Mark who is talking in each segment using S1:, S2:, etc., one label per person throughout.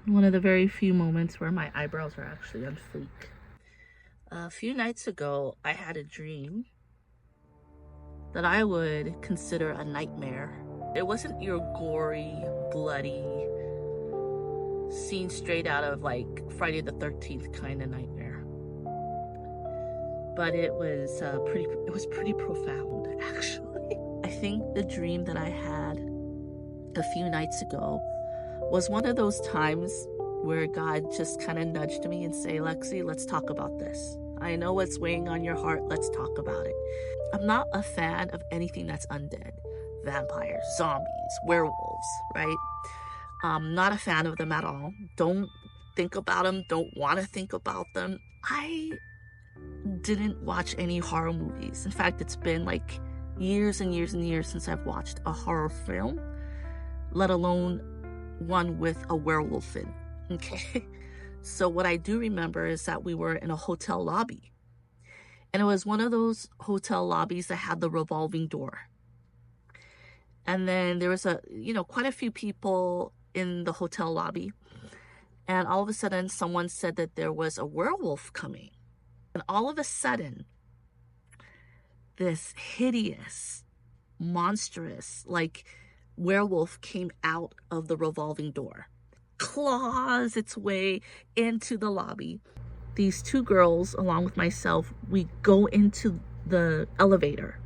S1: One of the very few moments where my eyebrows are actually on fleek. A few nights ago, I had a dream that I would consider a nightmare. It wasn't your gory, bloody, scene straight out of like Friday the 13th kind of nightmare. But it was pretty profound, actually. I think the dream that I had a few nights ago was one of those times where God just kind of nudged me and say, Lexi, let's talk about this. I know what's weighing on your heart. Let's talk about it. I'm not a fan of anything that's undead. Vampires, zombies, werewolves, right? I'm not a fan of them at all. Don't think about them. Don't want to think about them. I didn't watch any horror movies. In fact, it's been like years and years and years since I've watched a horror film, let alone one with a werewolf in. Okay. So what I do remember is that we were in a hotel lobby, and it was one of those hotel lobbies that had the revolving door. And then there was quite a few people in the hotel lobby. And all of a sudden someone said that there was a werewolf coming. And all of a sudden, this hideous, monstrous, like werewolf came out of the revolving door, claws its way into the lobby. These two girls, along with myself, we go into the elevator.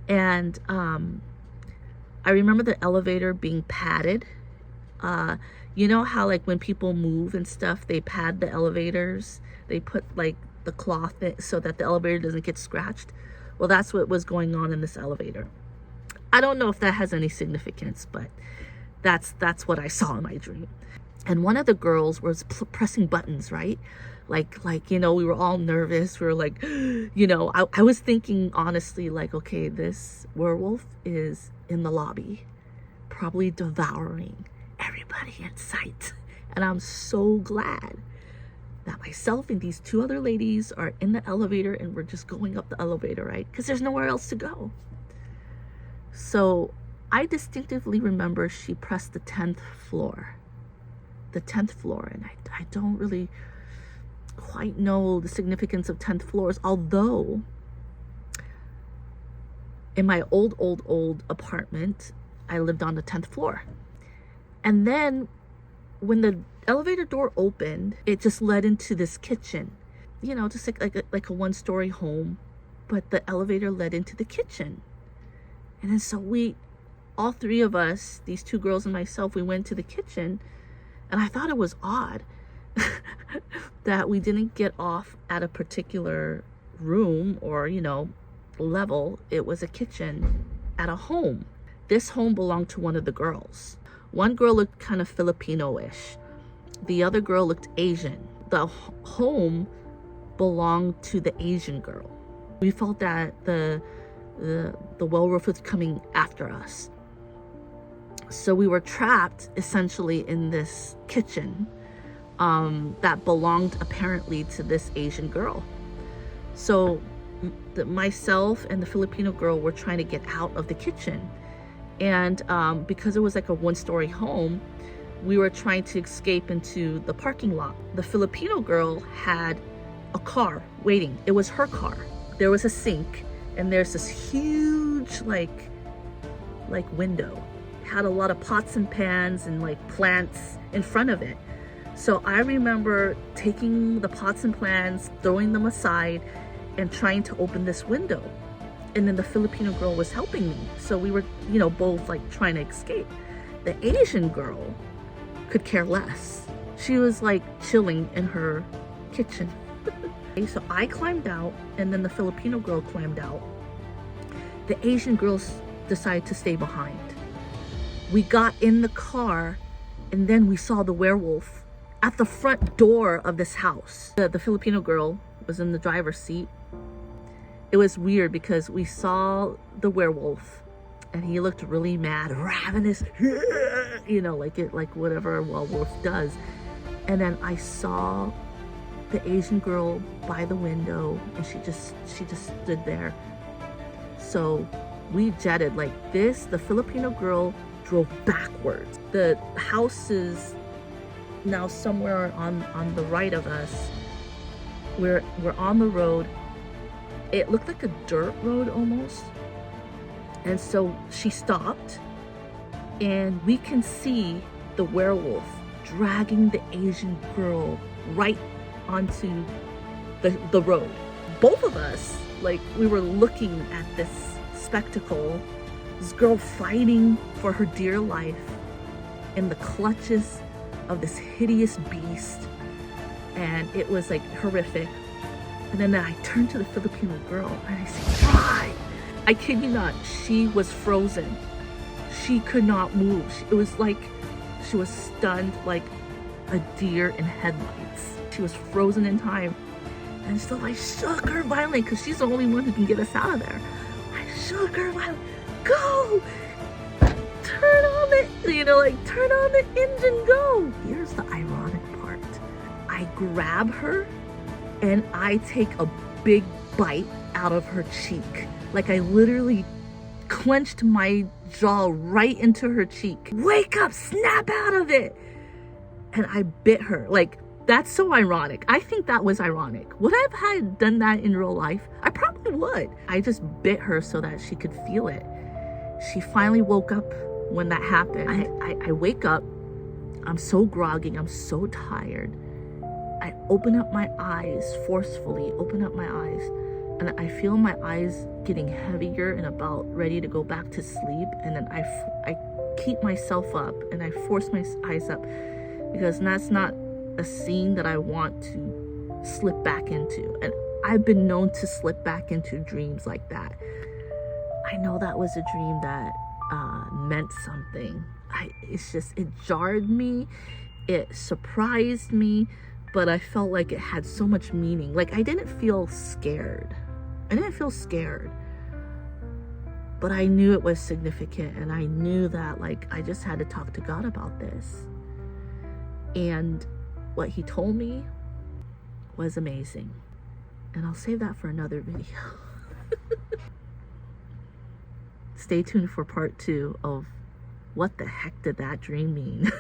S1: And I remember the elevator being padded. You know how like when people move and stuff, they pad the elevators? They put like the cloth so that the elevator doesn't get scratched. Well, that's what was going on in this elevator. I don't know if that has any significance, but that's what I saw in my dream. And one of the girls was pressing buttons, right? Like, we were all nervous. We were like, I was thinking honestly, like, okay, this werewolf is in the lobby, probably devouring everybody in sight. And I'm so glad that myself and these two other ladies are in the elevator and we're just going up the elevator, right? Because there's nowhere else to go. So I distinctively remember she pressed the 10th floor. And I don't really quite know the significance of 10th floors, although in my old apartment, I lived on the 10th floor. And then when the elevator door opened, it just led into this kitchen, just like a one-story home, but the elevator led into the kitchen. And then so all three of us, these two girls and myself, we went to the kitchen. And I thought it was odd that we didn't get off at a particular room or, level. It was a kitchen at a home. This home belonged to one of the girls. One girl looked kind of Filipino-ish. The other girl looked Asian. The home belonged to the Asian girl. We felt that the werewolf was coming after us. So we were trapped essentially in this kitchen that belonged apparently to this Asian girl. So myself and the Filipino girl were trying to get out of the kitchen. And because it was like a one-story home, we were trying to escape into the parking lot. The Filipino girl had a car waiting. It was her car. There was a sink and there's this huge like window. Had a lot of pots and pans and like plants in front of it. So I remember taking the pots and pans, throwing them aside and trying to open this window. And then the Filipino girl was helping me. So we were, both like trying to escape. The Asian girl could care less. She was like chilling in her kitchen. So I climbed out and then the Filipino girl climbed out. The Asian girls decided to stay behind. We got in the car and then we saw the werewolf at the front door of this house. The Filipino girl was in the driver's seat. It was weird because we saw the werewolf and he looked really mad, ravenous, like whatever a werewolf does. And then I saw the Asian girl by the window and she just stood there. So we jetted like this. The Filipino girl drove backwards. The houses now somewhere on the right of us. We're on the road. It looked like a dirt road almost. And so she stopped, and we can see the werewolf dragging the Asian girl right onto the road. Both of us, like, we were looking at this spectacle, this girl fighting for her dear life in the clutches of this hideous beast, and it was like horrific. And then I turned to the Filipino girl and I said, "Try." I kid you not, she was frozen. She could not move. It was like she was stunned like a deer in headlights. She was frozen in time. And so I shook her violently, because she's the only one who can get us out of there. I shook her violently. Go! Turn on the, turn on the engine, go! Here's the ironic part. I grab her and I take a big bite out of her cheek. Like, I literally clenched my jaw right into her cheek. Wake up, snap out of it! And I bit her. Like, that's so ironic. I think that was ironic. Would I have had done that in real life? I probably would. I just bit her so that she could feel it. She finally woke up when that happened. I wake up. I'm so groggy. I'm so tired. I open up my eyes, forcefully open up my eyes. And I feel my eyes getting heavier and about ready to go back to sleep. And then I keep myself up and I force my eyes up, because that's not a scene that I want to slip back into. And I've been known to slip back into dreams like that. I know that was a dream that meant something. It jarred me, it surprised me, but I felt like it had so much meaning. Like, I didn't feel scared. But I knew it was significant, and I knew that, like, I just had to talk to God about this. And what he told me was amazing. And I'll save that for another video. Stay tuned for part 2 of what the heck did that dream mean?